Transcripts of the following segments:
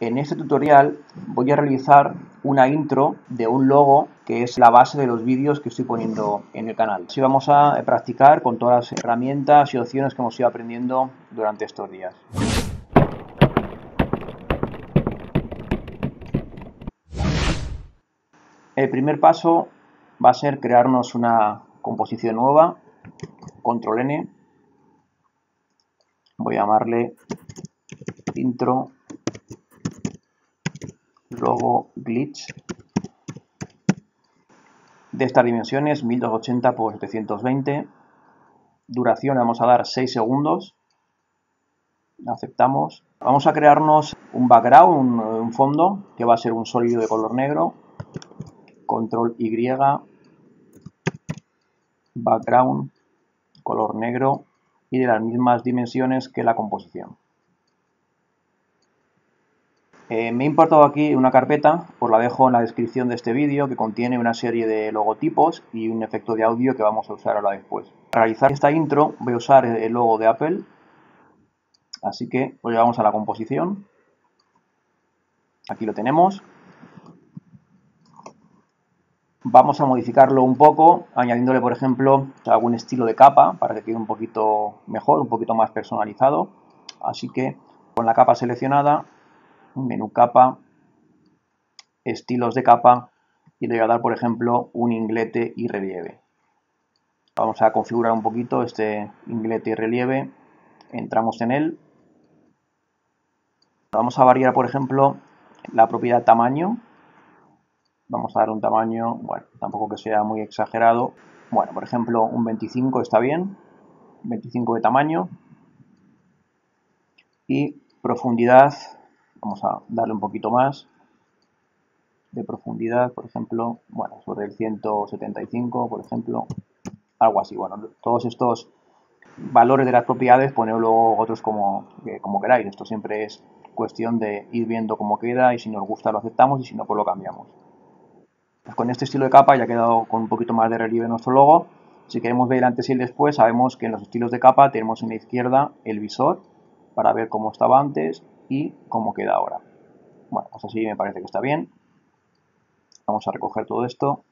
En este tutorial voy a realizar una intro de un logo que es la base de los vídeos que estoy poniendo en el canal. Así vamos a practicar con todas las herramientas y opciones que hemos ido aprendiendo durante estos días. El primer paso va a ser crearnos una composición nueva, control N, voy a llamarle intro logo glitch, de estas dimensiones 1280 x 720, duración le vamos a dar 6 segundos, aceptamos. Vamos a crearnos un background, un fondo que va a ser un sólido de color negro, control Y, background, color negro y de las mismas dimensiones que la composición. Me he importado aquí una carpeta, os la dejo en la descripción de este vídeo, que contiene una serie de logotipos y un efecto de audio que vamos a usar ahora después. Para realizar esta intro voy a usar el logo de Apple, así que lo llevamos a la composición. Aquí lo tenemos. Vamos a modificarlo un poco, añadiéndole, por ejemplo, algún estilo de capa para que quede un poquito mejor, un poquito más personalizado. Así que con la capa seleccionada, menú capa, estilos de capa, y le voy a dar, por ejemplo, un inglete y relieve. Vamos a configurar un poquito este inglete y relieve. Entramos en él. Vamos a variar, por ejemplo, la propiedad tamaño. Vamos a dar un tamaño, bueno, tampoco que sea muy exagerado. Bueno, por ejemplo, un 25 está bien. 25 de tamaño. Y profundidad, vamos a darle un poquito más de profundidad, por ejemplo, bueno, sobre el 175, por ejemplo, algo así. Bueno, todos estos valores de las propiedades, poner luego otros como queráis. Esto siempre es cuestión de ir viendo cómo queda y si nos gusta lo aceptamos y si no, pues lo cambiamos. Pues con este estilo de capa ya ha quedado con un poquito más de relieve nuestro logo. Si queremos ver el antes y el después, sabemos que en los estilos de capa tenemos en la izquierda el visor para ver cómo estaba antes y cómo queda ahora. Bueno, pues así me parece que está bien. Vamos a recoger todo esto.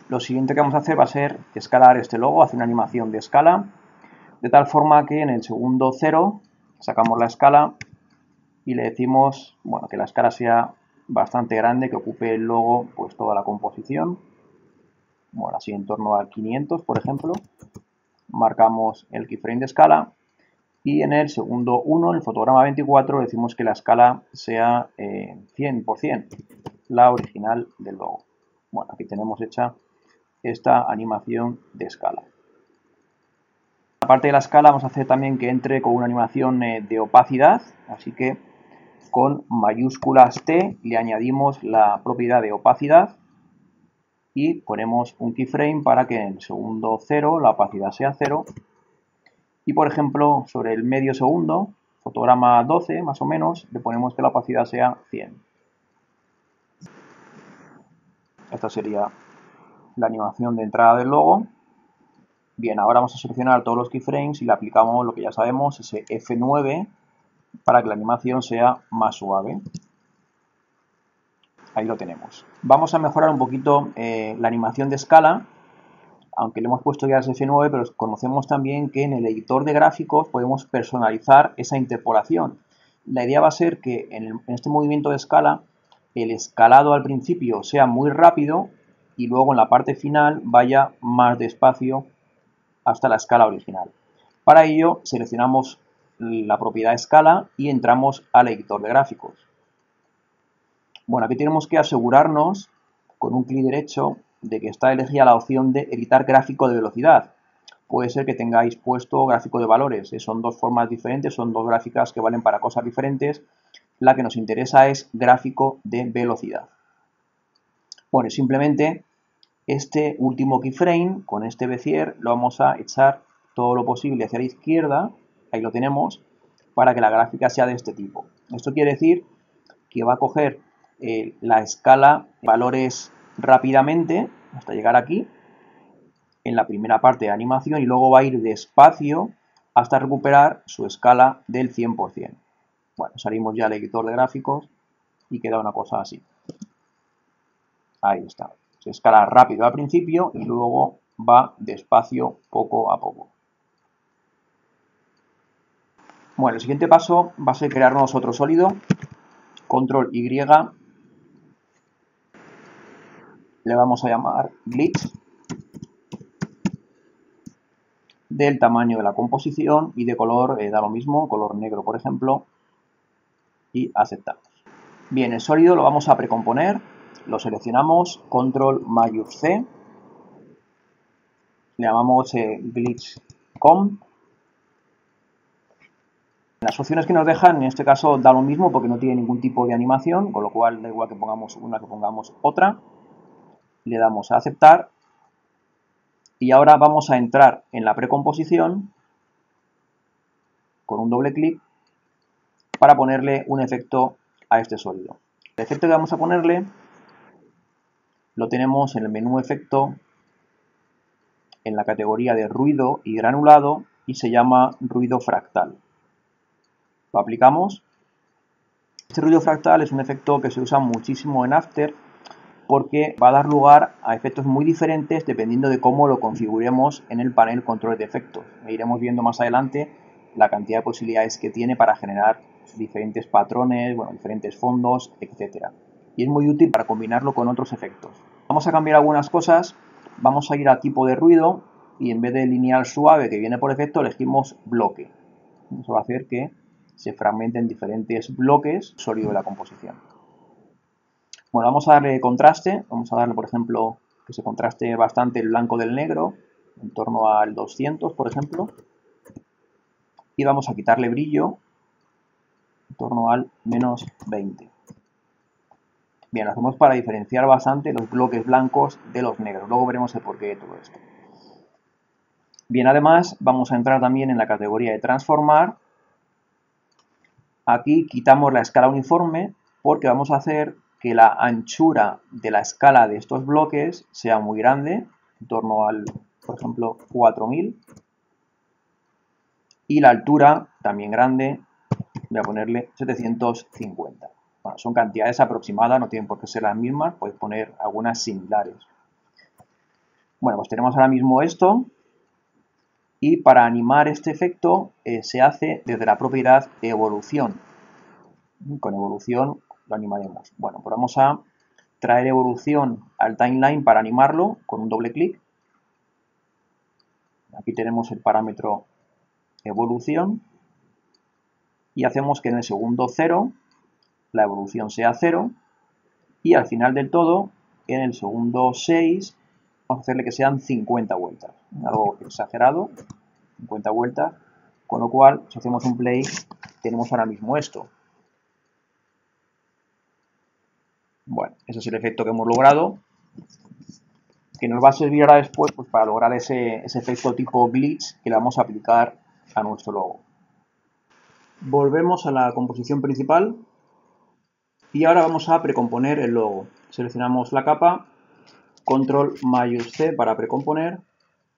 Lo siguiente que vamos a hacer va a ser escalar este logo, hacer una animación de escala, de tal forma que en el segundo 0 sacamos la escala y le decimos, bueno, que la escala sea bastante grande, que ocupe el logo pues toda la composición. Bueno, así en torno a 500, por ejemplo. Marcamos el keyframe de escala y en el segundo 1, en el fotograma 24, decimos que la escala sea 100%, la original del logo. Bueno, aquí tenemos hecha esta animación de escala. Aparte de la escala, vamos a hacer también que entre con una animación de opacidad, así que con mayúsculas T le añadimos la propiedad de opacidad y ponemos un keyframe para que en el segundo 0 la opacidad sea 0 y, por ejemplo, sobre el medio segundo, fotograma 12 más o menos, le ponemos que la opacidad sea 100. Esta sería la animación de entrada del logo. Bien, ahora vamos a seleccionar todos los keyframes y le aplicamos lo que ya sabemos, ese F9, para que la animación sea más suave. Ahí lo tenemos. Vamos a mejorar un poquito la animación de escala, aunque le hemos puesto ya ese F9, pero conocemos también que en el editor de gráficos podemos personalizar esa interpolación. La idea va a ser que en este movimiento de escala, el escalado al principio sea muy rápido y luego en la parte final vaya más despacio hasta la escala original. Para ello seleccionamos la propiedad escala y entramos al editor de gráficos. Bueno, aquí tenemos que asegurarnos con un clic derecho de que está elegida la opción de editar gráfico de velocidad. Puede ser que tengáis puesto gráfico de valores, son dos formas diferentes, son dos gráficas que valen para cosas diferentes. La que nos interesa es gráfico de velocidad. Bueno, simplemente este último keyframe con este Bezier lo vamos a echar todo lo posible hacia la izquierda, ahí lo tenemos, para que la gráfica sea de este tipo. Esto quiere decir que va a coger la escala de valores rápidamente hasta llegar aquí en la primera parte de animación y luego va a ir despacio hasta recuperar su escala del 100%. Bueno, salimos ya del editor de gráficos y queda una cosa así. Ahí está. Se escala rápido al principio y luego va despacio poco a poco. Bueno, el siguiente paso va a ser crearnos otro sólido. Control Y. Le vamos a llamar glitch. Del tamaño de la composición y de color da lo mismo, color negro por ejemplo. Y aceptamos. Bien, el sólido lo vamos a precomponer. Lo seleccionamos, control mayús C. Le llamamos glitch comp. Las opciones que nos dejan, en este caso da lo mismo porque no tiene ningún tipo de animación, con lo cual da igual que pongamos una que pongamos otra. Le damos a aceptar y ahora vamos a entrar en la precomposición con un doble clic para ponerle un efecto a este sólido. El efecto que vamos a ponerle lo tenemos en el menú efecto en la categoría de ruido y granulado y se llama ruido fractal. Lo aplicamos. Este ruido fractal es un efecto que se usa muchísimo en After porque va a dar lugar a efectos muy diferentes dependiendo de cómo lo configuremos en el panel control de efectos. Iremos viendo más adelante la cantidad de posibilidades que tiene para generar diferentes patrones, bueno, diferentes fondos, etc. Y es muy útil para combinarlo con otros efectos. Vamos a cambiar algunas cosas. Vamos a ir a tipo de ruido y en vez de lineal suave que viene por defecto elegimos bloque. Eso va a hacer que se fragmenten diferentes bloques sólido de la composición. Bueno, vamos a darle contraste, vamos a darle por ejemplo que se contraste bastante el blanco del negro, en torno al 200 por ejemplo, y vamos a quitarle brillo en torno al menos 20. Bien, lo hacemos para diferenciar bastante los bloques blancos de los negros, luego veremos el porqué de todo esto. Bien, además vamos a entrar también en la categoría de transformar. Aquí quitamos la escala uniforme porque vamos a hacer que la anchura de la escala de estos bloques sea muy grande, en torno al, por ejemplo, 4000. Y la altura, también grande, voy a ponerle 750. Bueno, son cantidades aproximadas, no tienen por qué ser las mismas, podéis poner algunas similares. Bueno, pues tenemos ahora mismo esto. Y para animar este efecto se hace desde la propiedad evolución. Con evolución lo animaremos. Bueno, pues vamos a traer evolución al timeline para animarlo con un doble clic. Aquí tenemos el parámetro evolución y hacemos que en el segundo 0 la evolución sea 0 y al final del todo, en el segundo 6, vamos a hacerle que sean 50 vueltas. Algo exagerado, 50 vueltas, con lo cual si hacemos un play tenemos ahora mismo esto. Bueno, ese es el efecto que hemos logrado, que nos va a servir ahora después pues, para lograr ese efecto tipo glitch que le vamos a aplicar a nuestro logo. Volvemos a la composición principal y ahora vamos a precomponer el logo. Seleccionamos la capa, control mayús C para precomponer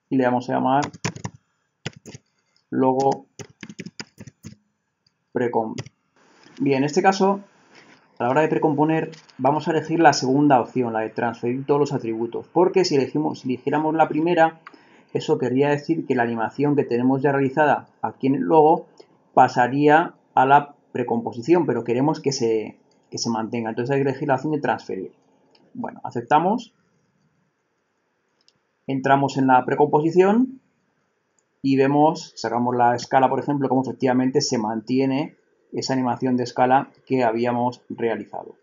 y le vamos a llamar logo precomp. Bien, en este caso, a la hora de precomponer, vamos a elegir la segunda opción, la de transferir todos los atributos, porque si eligiéramos la primera, eso querría decir que la animación que tenemos ya realizada aquí en el logo pasaría a la precomposición, pero queremos que se mantenga. Entonces hay que elegir la opción de transferir. Bueno, aceptamos. Entramos en la precomposición y vemos, sacamos la escala, por ejemplo, cómo efectivamente se mantiene esa animación de escala que habíamos realizado.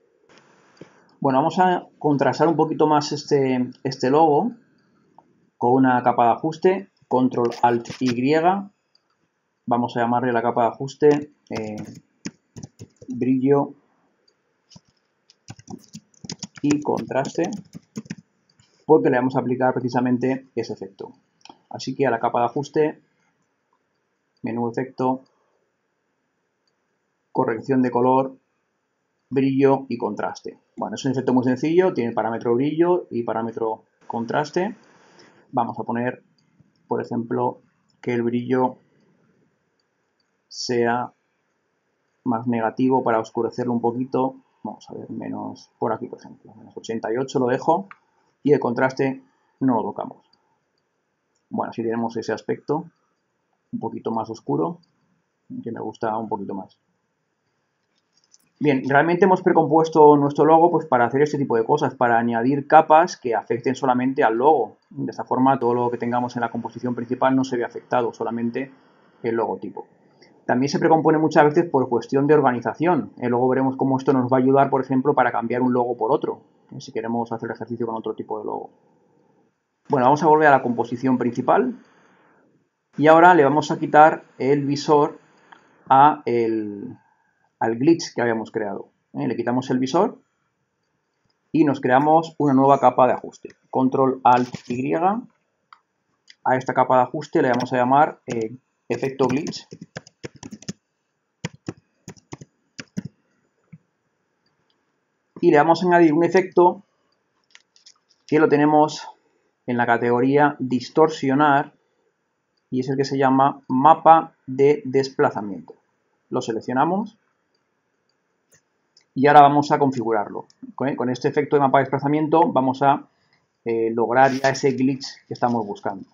Bueno, vamos a contrastar un poquito más este logo con una capa de ajuste, control alt Y, vamos a llamarle la capa de ajuste brillo y contraste, porque le vamos a aplicar precisamente ese efecto. Así que a la capa de ajuste, menú efecto, corrección de color, brillo y contraste. Bueno, es un efecto muy sencillo, tiene parámetro brillo y parámetro contraste. Vamos a poner, por ejemplo, que el brillo sea más negativo para oscurecerlo un poquito. Vamos a ver, menos por aquí, por ejemplo, menos 88 lo dejo y el contraste no lo tocamos. Bueno, así tenemos ese aspecto un poquito más oscuro, que me gusta un poquito más. Bien, realmente hemos precompuesto nuestro logo pues para hacer este tipo de cosas, para añadir capas que afecten solamente al logo. De esta forma todo lo que tengamos en la composición principal no se ve afectado, solamente el logotipo. También se precompone muchas veces por cuestión de organización. Luego veremos cómo esto nos va a ayudar, por ejemplo, para cambiar un logo por otro, si queremos hacer el ejercicio con otro tipo de logo. Bueno, vamos a volver a la composición principal y ahora le vamos a quitar el visor al glitch que habíamos creado. Le quitamos el visor y nos creamos una nueva capa de ajuste. Control Alt Y. A esta capa de ajuste le vamos a llamar efecto glitch. Y le vamos a añadir un efecto que lo tenemos en la categoría distorsionar y es el que se llama mapa de desplazamiento. Lo seleccionamos y ahora vamos a configurarlo. Con este efecto de mapa de desplazamiento vamos a lograr ya ese glitch que estamos buscando.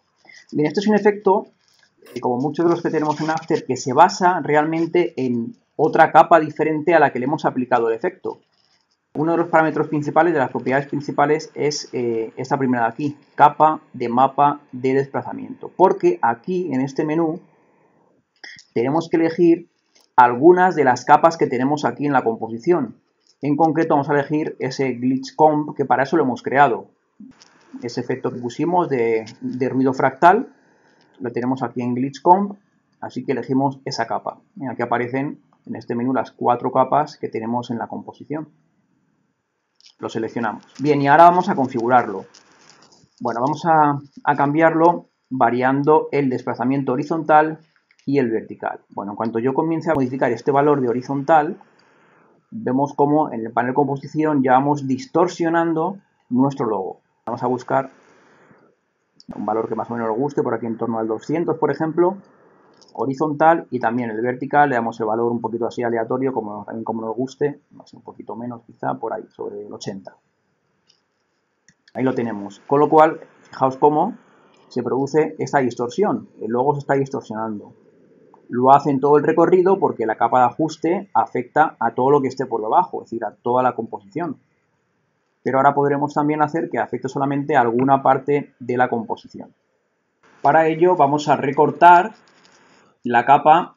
Bien, este es un efecto, como muchos de los que tenemos en After, que se basa realmente en otra capa diferente a la que le hemos aplicado el efecto. Uno de los parámetros principales, de las propiedades principales, es esta primera de aquí, capa de mapa de desplazamiento. Porque aquí, en este menú, tenemos que elegir algunas de las capas que tenemos aquí en la composición. En concreto vamos a elegir ese glitch comp, que para eso lo hemos creado. Ese efecto que pusimos de ruido fractal, lo tenemos aquí en glitch comp, así que elegimos esa capa. Aquí aparecen en este menú las 4 capas que tenemos en la composición. Lo seleccionamos. Bien, y ahora vamos a configurarlo. Bueno, vamos a cambiarlo variando el desplazamiento horizontal y el vertical. Bueno, en cuanto yo comience a modificar este valor de horizontal, vemos como en el panel composición ya vamos distorsionando nuestro logo. Vamos a buscar un valor que más o menos nos guste, por aquí en torno al 200, por ejemplo, horizontal, y también el vertical le damos el valor un poquito así aleatorio, también como nos guste, un poquito menos quizá, por ahí, sobre el 80. Ahí lo tenemos. Con lo cual, fijaos cómo se produce esta distorsión. El logo se está distorsionando. Lo hace en todo el recorrido porque la capa de ajuste afecta a todo lo que esté por debajo, es decir, a toda la composición. Pero ahora podremos también hacer que afecte solamente a alguna parte de la composición. Para ello vamos a recortar la capa,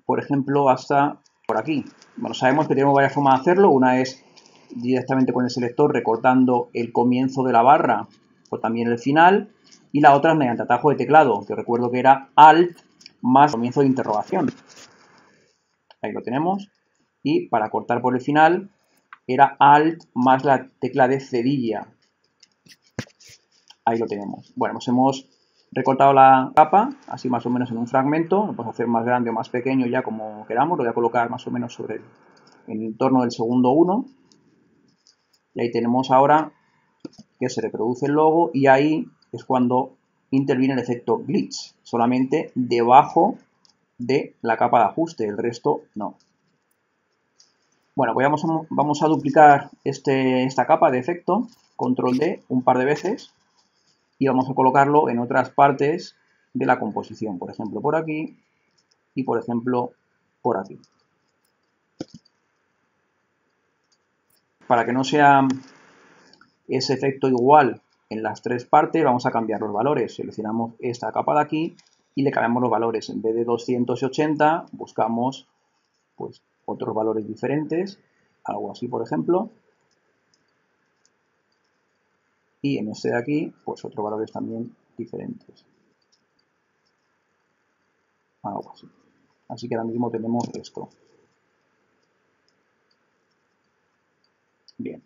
por ejemplo, hasta por aquí. Bueno, sabemos que tenemos varias formas de hacerlo. Una es directamente con el selector recortando el comienzo de la barra o también el final, y la otra es mediante atajo de teclado, que recuerdo que era Alt más comienzo de interrogación. Ahí lo tenemos. Y para cortar por el final era Alt más la tecla de cedilla. Ahí lo tenemos. Bueno, pues hemos recortado la capa, así más o menos en un fragmento. Lo podemos hacer más grande o más pequeño ya como queramos. Lo voy a colocar más o menos sobre el entorno del segundo 1. Y ahí tenemos ahora que se reproduce el logo y ahí es cuando interviene el efecto glitch, solamente debajo de la capa de ajuste, el resto no. Bueno, pues vamos a duplicar esta capa de efecto, control D, un par de veces y vamos a colocarlo en otras partes de la composición, por ejemplo por aquí y por ejemplo por aquí. Para que no sea ese efecto igual en las 3 partes, vamos a cambiar los valores. Seleccionamos esta capa de aquí y le cambiamos los valores. En vez de 280, buscamos pues otros valores diferentes, algo así por ejemplo. Y en este de aquí, pues otros valores también diferentes. Algo así. Así que ahora mismo tenemos esto. Bien.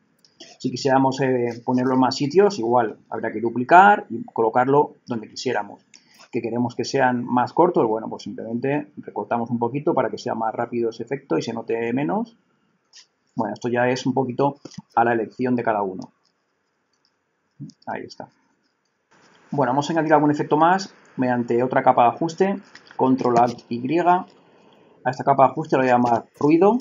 Si quisiéramos ponerlo en más sitios, igual habría que duplicar y colocarlo donde quisiéramos. Que queremos que sean más cortos, bueno, pues simplemente recortamos un poquito para que sea más rápido ese efecto y se note menos. Bueno, esto ya es un poquito a la elección de cada uno. Ahí está. Bueno, vamos a añadir algún efecto más mediante otra capa de ajuste, control Alt Y, A esta capa de ajuste le voy a llamar ruido,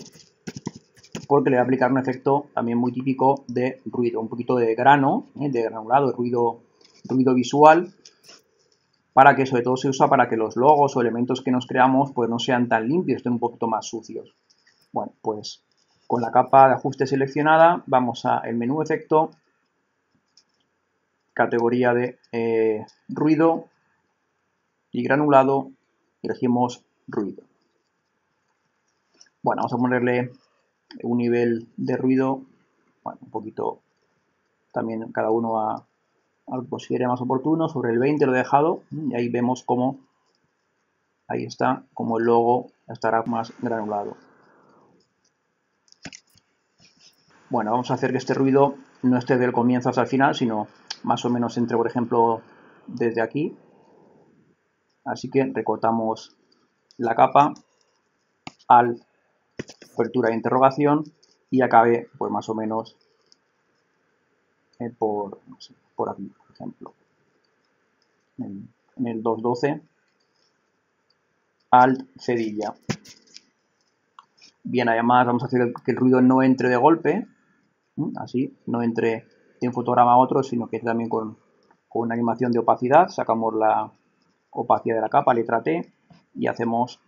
porque le voy a aplicar un efecto también muy típico de ruido, un poquito de grano, de granulado, de ruido visual, para que sobre todo se usa para que los logos o elementos que nos creamos pues no sean tan limpios, estén un poquito más sucios. Bueno, pues con la capa de ajuste seleccionada vamos a el menú efecto, categoría de ruido y granulado, elegimos ruido. Bueno, vamos a ponerle un nivel de ruido, bueno, un poquito también cada uno a lo que considere más oportuno. Sobre el 20 lo he dejado y ahí vemos cómo, ahí está, como el logo estará más granulado. Bueno, vamos a hacer que este ruido no esté del comienzo hasta el final, sino más o menos entre, por ejemplo, desde aquí. Así que recortamos la capa, Alt, apertura de interrogación y acabe pues más o menos no sé, por aquí, por ejemplo. En el 212, Alt, cedilla. Bien, además vamos a hacer que el ruido no entre de golpe, así, no entre de un fotograma a otro, sino que también con una animación de opacidad. Sacamos la opacidad de la capa, letra T, y hacemos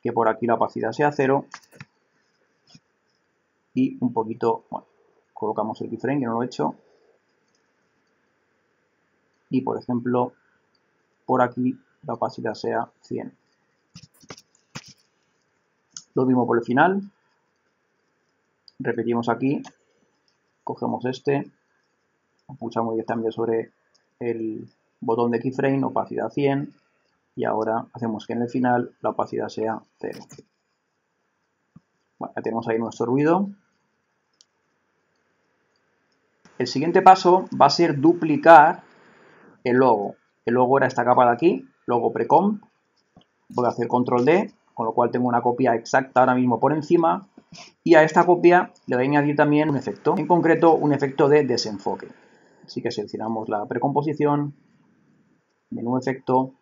que por aquí la opacidad sea 0 y un poquito, bueno, colocamos el keyframe, que no lo he hecho, y por ejemplo por aquí la opacidad sea 100. Lo mismo por el final, repetimos aquí, cogemos este, pulsamos directamente sobre el botón de keyframe, opacidad 100, y ahora hacemos que en el final la opacidad sea 0. Bueno, ya tenemos ahí nuestro ruido. El siguiente paso va a ser duplicar el logo. El logo era esta capa de aquí, logo precomp. Voy a hacer control D, con lo cual tengo una copia exacta ahora mismo por encima. Y a esta copia le voy a añadir también un efecto, en concreto un efecto de desenfoque. Así que seleccionamos la precomposición, menú efecto,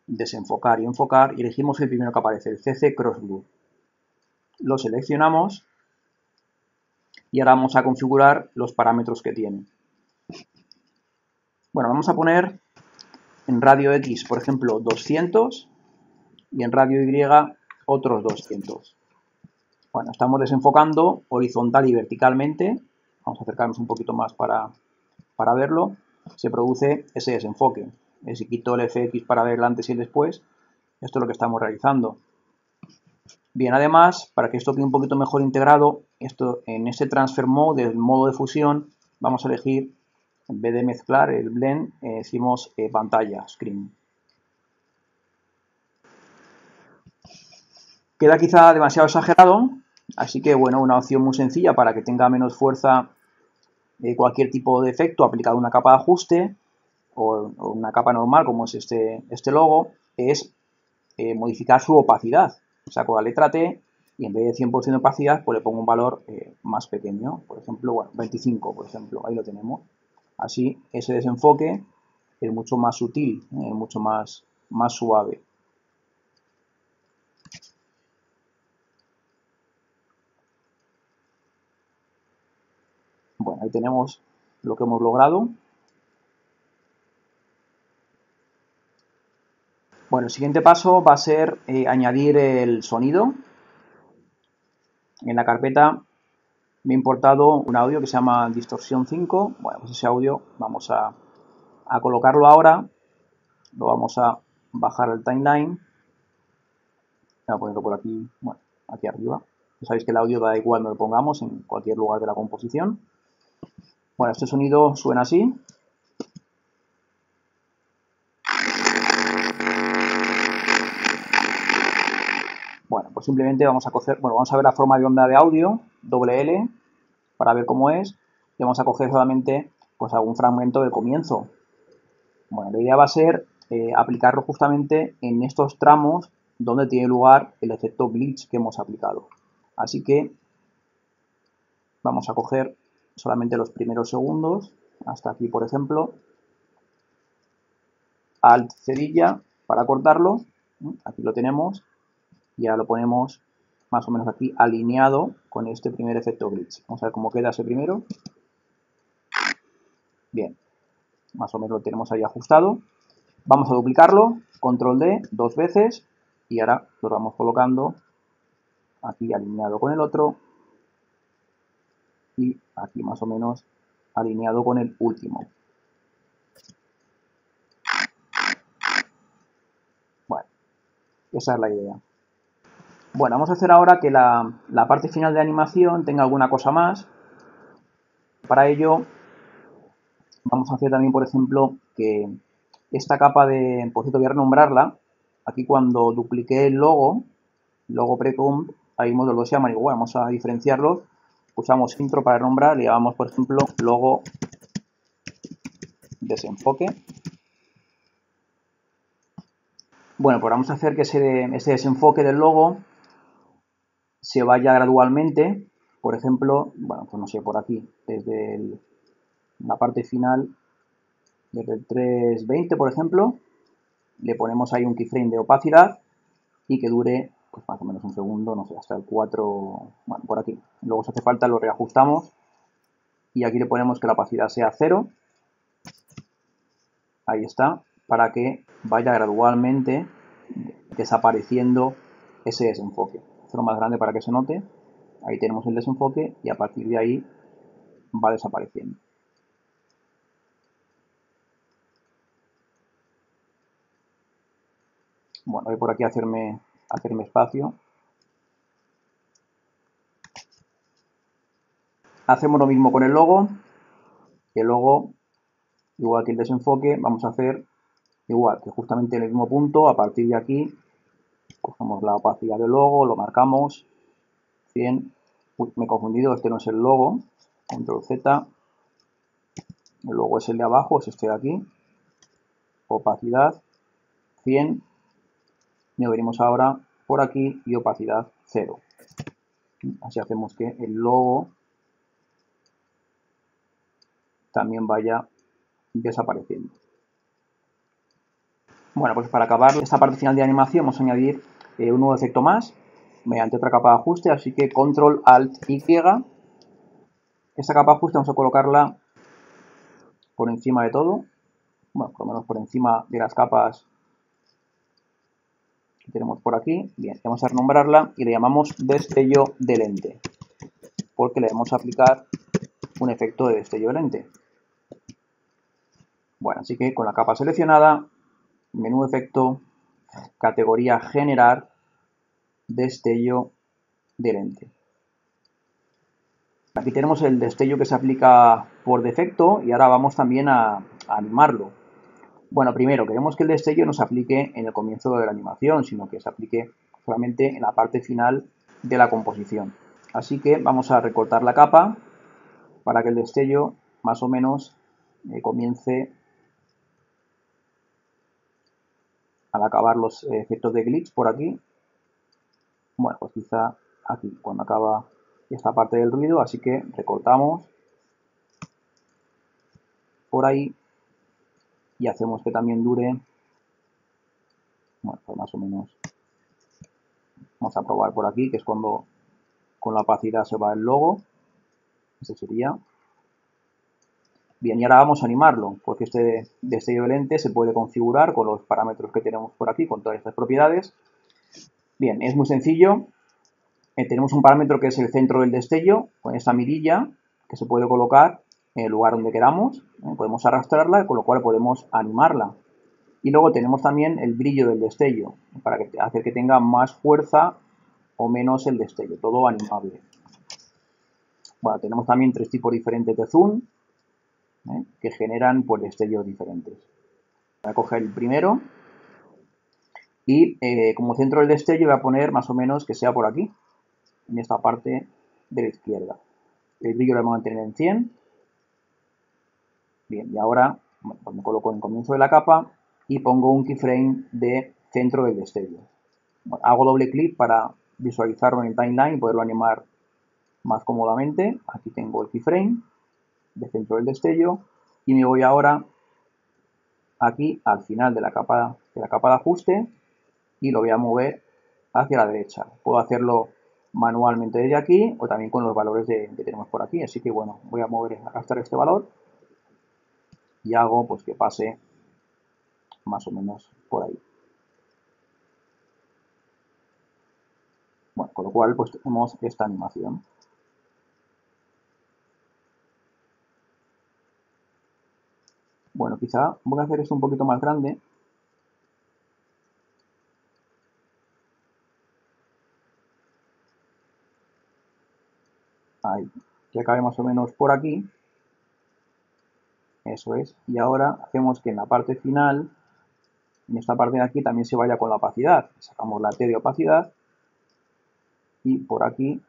desenfocar y enfocar, y elegimos el primero que aparece, el CC Cross Blur. Lo seleccionamos y ahora vamos a configurar los parámetros que tiene. Bueno, vamos a poner en radio X, por ejemplo, 200 y en radio Y otros 200. Bueno, estamos desenfocando horizontal y verticalmente. Vamos a acercarnos un poquito más para verlo. Se produce ese desenfoque. Si quito el FX para ver el antes y el después, esto es lo que estamos realizando. Bien, además, para que esto quede un poquito mejor integrado, en este Transfer Mode, del modo de fusión, vamos a elegir, en vez de mezclar el blend, decimos pantalla, screen. Queda quizá demasiado exagerado, así que bueno, una opción muy sencilla para que tenga menos fuerza cualquier tipo de efecto aplicado a una capa de ajuste o una capa normal como es este logo, es modificar su opacidad. Saco la letra T y en vez de 100% de opacidad, pues le pongo un valor más pequeño, por ejemplo, bueno, 25, por ejemplo, ahí lo tenemos. Así, ese desenfoque es mucho más sutil, mucho más suave. Bueno, ahí tenemos lo que hemos logrado. Bueno, el siguiente paso va a ser añadir el sonido. En la carpeta me he importado un audio que se llama Distorsión 5. Bueno, pues ese audio vamos a colocarlo ahora. Lo vamos a bajar al timeline. Voy a ponerlo por aquí, bueno, aquí arriba. Ya sabéis que el audio da igual donde lo pongamos, en cualquier lugar de la composición. Bueno, este sonido suena así. Bueno, pues simplemente vamos a ver la forma de onda de audio, doble L, para ver cómo es. Y vamos a coger solamente pues algún fragmento del comienzo. Bueno, la idea va a ser aplicarlo justamente en estos tramos donde tiene lugar el efecto glitch que hemos aplicado. Así que vamos a coger solamente los primeros segundos, hasta aquí por ejemplo, Alt cedilla para cortarlo, aquí lo tenemos, y ya lo ponemos más o menos aquí alineado con este primer efecto glitch. Vamos a ver cómo queda ese primero. Bien, más o menos lo tenemos ahí ajustado. Vamos a duplicarlo, control D, 2 veces, y ahora lo vamos colocando aquí alineado con el otro y aquí más o menos alineado con el último. Bueno, esa es la idea. Bueno, vamos a hacer ahora que la parte final de animación tenga alguna cosa más. Para ello vamos a hacer también, por ejemplo, que esta capa de, por cierto voy a renombrarla, aquí cuando dupliqué el logo precomp, ahí módulos se llaman igual, vamos a diferenciarlos, usamos intro para nombrar, le llamamos por ejemplo logo desenfoque. Bueno, pues vamos a hacer que ese desenfoque del logo se vaya gradualmente, por ejemplo, bueno, pues no sé, por aquí, desde la parte final, desde el 320 por ejemplo, le ponemos ahí un keyframe de opacidad y que dure pues más o menos un segundo, no sé, hasta el 4, bueno, por aquí. Luego si hace falta lo reajustamos y aquí le ponemos que la opacidad sea 0, ahí está, para que vaya gradualmente desapareciendo ese desenfoque. Hacerlo más grande para que se note, ahí tenemos el desenfoque y a partir de ahí va desapareciendo. Bueno, voy por aquí a hacerme espacio. Hacemos lo mismo con el logo. El logo, igual que el desenfoque, vamos a hacer igual que justamente en el mismo punto. A partir de aquí, cogemos la opacidad del logo, lo marcamos. 100. Uy, me he confundido, este no es el logo. Control Z. El logo es el de abajo, es este de aquí. Opacidad 100. Y venimos ahora por aquí y opacidad 0. Así hacemos que el logo también vaya desapareciendo. Bueno, pues para acabar esta parte final de animación vamos a añadir un nuevo efecto más mediante otra capa de ajuste, así que Control Alt Y. Esta capa de ajuste vamos a colocarla por encima de todo, bueno, por lo menos por encima de las capas que tenemos por aquí. Bien, vamos a renombrarla y le llamamos destello de lente, porque le vamos a aplicar un efecto de destello de lente. Bueno, así que con la capa seleccionada, menú efecto, categoría generar, destello de lente. Aquí tenemos el destello que se aplica por defecto y ahora vamos también a animarlo. Bueno, primero queremos que el destello no se aplique en el comienzo de la animación, sino que se aplique solamente en la parte final de la composición. Así que vamos a recortar la capa para que el destello más o menos comience al acabar los efectos de glitch por aquí. Bueno, pues quizá aquí, cuando acaba esta parte del ruido, así que recortamos por ahí y hacemos que también dure, bueno, pues más o menos, vamos a probar por aquí, que es cuando con la opacidad se va el logo, ese sería. Bien, y ahora vamos a animarlo, porque este destello de lente se puede configurar con los parámetros que tenemos por aquí, con todas estas propiedades. Bien, es muy sencillo. Tenemos un parámetro que es el centro del destello, con esta mirilla que se puede colocar en el lugar donde queramos. Podemos arrastrarla, con lo cual podemos animarla. Y luego tenemos también el brillo del destello, para hacer que tenga más fuerza o menos el destello, todo animable. Bueno, tenemos también 3 tipos diferentes de zoom, que generan pues destellos diferentes. Voy a coger el primero y como centro del destello voy a poner más o menos que sea por aquí, en esta parte de la izquierda. El brillo lo voy a mantener en 100. Bien, y ahora bueno, pues me coloco en el comienzo de la capa y pongo un keyframe de centro del destello. Bueno, hago doble clic para visualizarlo en el timeline y poderlo animar más cómodamente. Aquí tengo el keyframe de centro del destello y me voy ahora aquí al final de la capa de ajuste y lo voy a mover hacia la derecha. Puedo hacerlo manualmente desde aquí o también con los valores que tenemos por aquí. Así que bueno, voy a mover, arrastrar este valor y hago pues que pase más o menos por ahí. Bueno, con lo cual pues tenemos esta animación. Bueno, quizá voy a hacer esto un poquito más grande. Ahí, que acabe más o menos por aquí. Eso es. Y ahora hacemos que en la parte final, en esta parte de aquí, también se vaya con la opacidad. Sacamos la T de opacidad y por aquí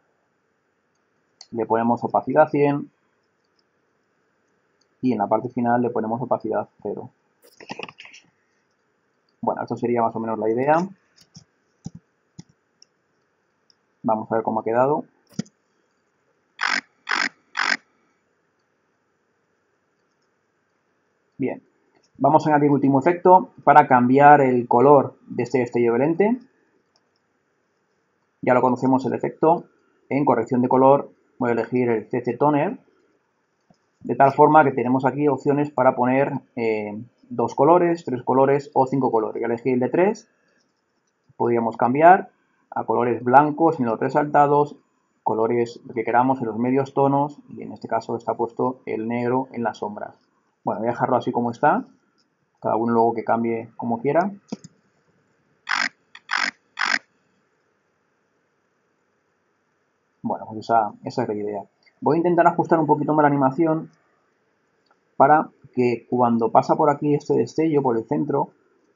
le ponemos opacidad 100 y en la parte final le ponemos opacidad 0. Bueno, esto sería más o menos la idea. Vamos a ver cómo ha quedado. Bien, vamos a añadir último efecto para cambiar el color de este destello de lente. Ya lo conocemos el efecto. En corrección de color voy a elegir el CC Toner, de tal forma que tenemos aquí opciones para poner 2 colores, 3 colores o 5 colores. Voy a elegir el de 3. Podríamos cambiar a colores blancos en los resaltados, colores que queramos en los medios tonos y en este caso está puesto el negro en las sombras. Bueno, voy a dejarlo así como está, cada uno luego que cambie como quiera. Bueno, pues esa es la idea. Voy a intentar ajustar un poquito más la animación para que cuando pasa por aquí este destello, por el centro,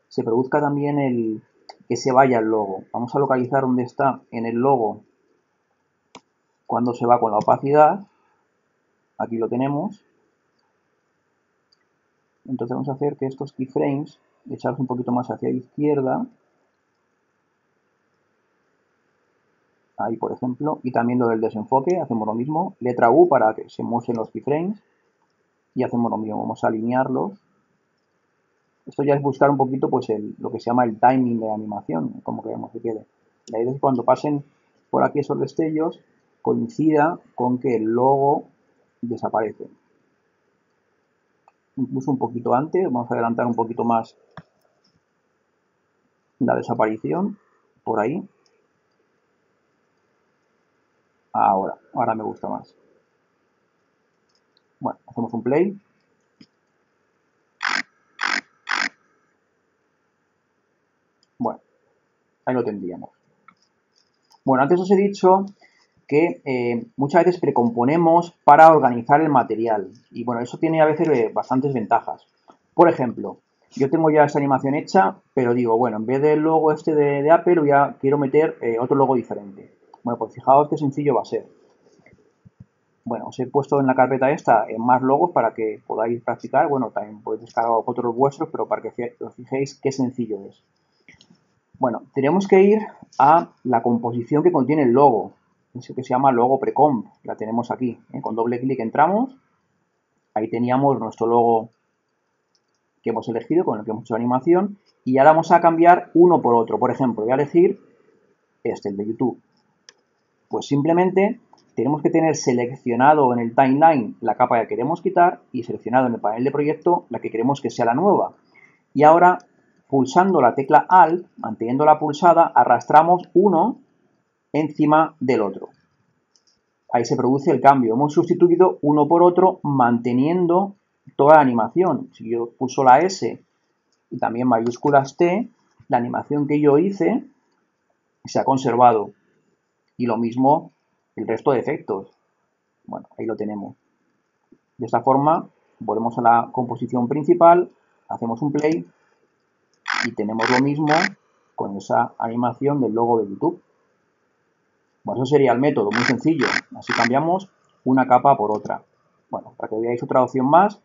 se produzca también que se vaya el logo. Vamos a localizar dónde está en el logo cuando se va con la opacidad. Aquí lo tenemos. Entonces vamos a hacer que estos keyframes, echarlos un poquito más hacia la izquierda. Ahí, por ejemplo. Y también lo del desenfoque, hacemos lo mismo. Letra U para que se muestren los keyframes. Y hacemos lo mismo, vamos a alinearlos. Esto ya es buscar un poquito pues lo que se llama el timing de la animación, como queremos que quede. La idea es que cuando pasen por aquí esos destellos, coincida con que el logo desaparece. Incluso un poquito antes, vamos a adelantar un poquito más la desaparición, por ahí. Ahora me gusta más. Bueno, hacemos un play. Bueno, ahí lo tendríamos. Bueno, antes os he dicho que muchas veces precomponemos para organizar el material. Y bueno, eso tiene a veces bastantes ventajas. Por ejemplo, yo tengo ya esta animación hecha, pero digo, bueno, en vez del logo este de Apple, quiero meter otro logo diferente. Bueno, pues fijaos qué sencillo va a ser. Bueno, os he puesto en la carpeta esta más logos para que podáis practicar. Bueno, también podéis descargar otros vuestros, pero para que os fijéis qué sencillo es. Bueno, tenemos que ir a la composición que contiene el logo. Eso que se llama logo precomp. La tenemos aquí. Con doble clic entramos. Ahí teníamos nuestro logo que hemos elegido, con el que hemos hecho animación. Y ahora vamos a cambiar uno por otro. Por ejemplo, voy a elegir el de YouTube. Pues simplemente tenemos que tener seleccionado en el timeline la capa que queremos quitar y seleccionado en el panel de proyecto la que queremos que sea la nueva. Y ahora, pulsando la tecla Alt, manteniéndola pulsada, arrastramos uno encima del otro. Ahí se produce el cambio. Hemos sustituido uno por otro manteniendo toda la animación. Si yo pulso la S y también mayúsculas T, la animación que yo hice se ha conservado. Y lo mismo el resto de efectos. Bueno, ahí lo tenemos. De esta forma, volvemos a la composición principal, hacemos un play y tenemos lo mismo con esa animación del logo de YouTube. Bueno, eso sería el método, muy sencillo. Así cambiamos una capa por otra. Bueno, para que veáis otra opción más,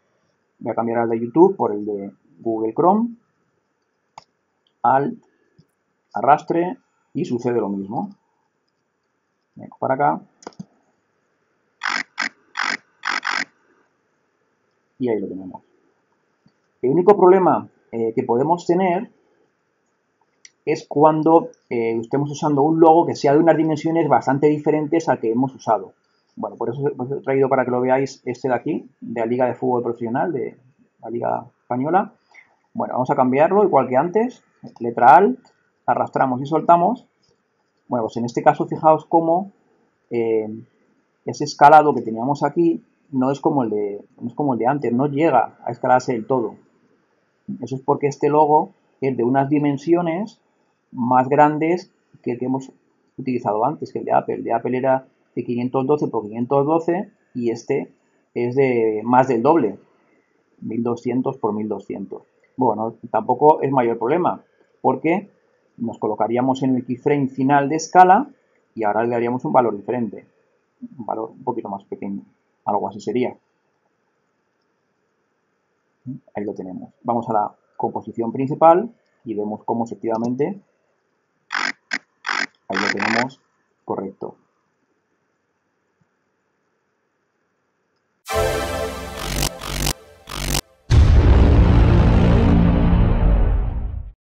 voy a cambiar el de YouTube por el de Google Chrome. Alt, arrastre y sucede lo mismo. Vengo para acá. Y ahí lo tenemos. El único problema que podemos tener es cuando estemos usando un logo que sea de unas dimensiones bastante diferentes al que hemos usado. Bueno, por eso os he traído para que lo veáis este de aquí, de la Liga de Fútbol Profesional, de la Liga Española. Bueno, vamos a cambiarlo igual que antes. Letra Alt, arrastramos y soltamos. Bueno, pues en este caso fijaos cómo ese escalado que teníamos aquí no es como el de antes, no llega a escalarse del todo. Eso es porque este logo es de unas dimensiones más grandes que el que hemos utilizado antes, que el de Apple. El de Apple era de 512 por 512 y este es de más del doble, 1200 por 1200. Bueno, tampoco es mayor problema, porque nos colocaríamos en el keyframe final de escala y ahora le daríamos un valor diferente, un valor un poquito más pequeño, algo así sería. Ahí lo tenemos. Vamos a la composición principal y vemos cómo efectivamente ahí lo tenemos correcto.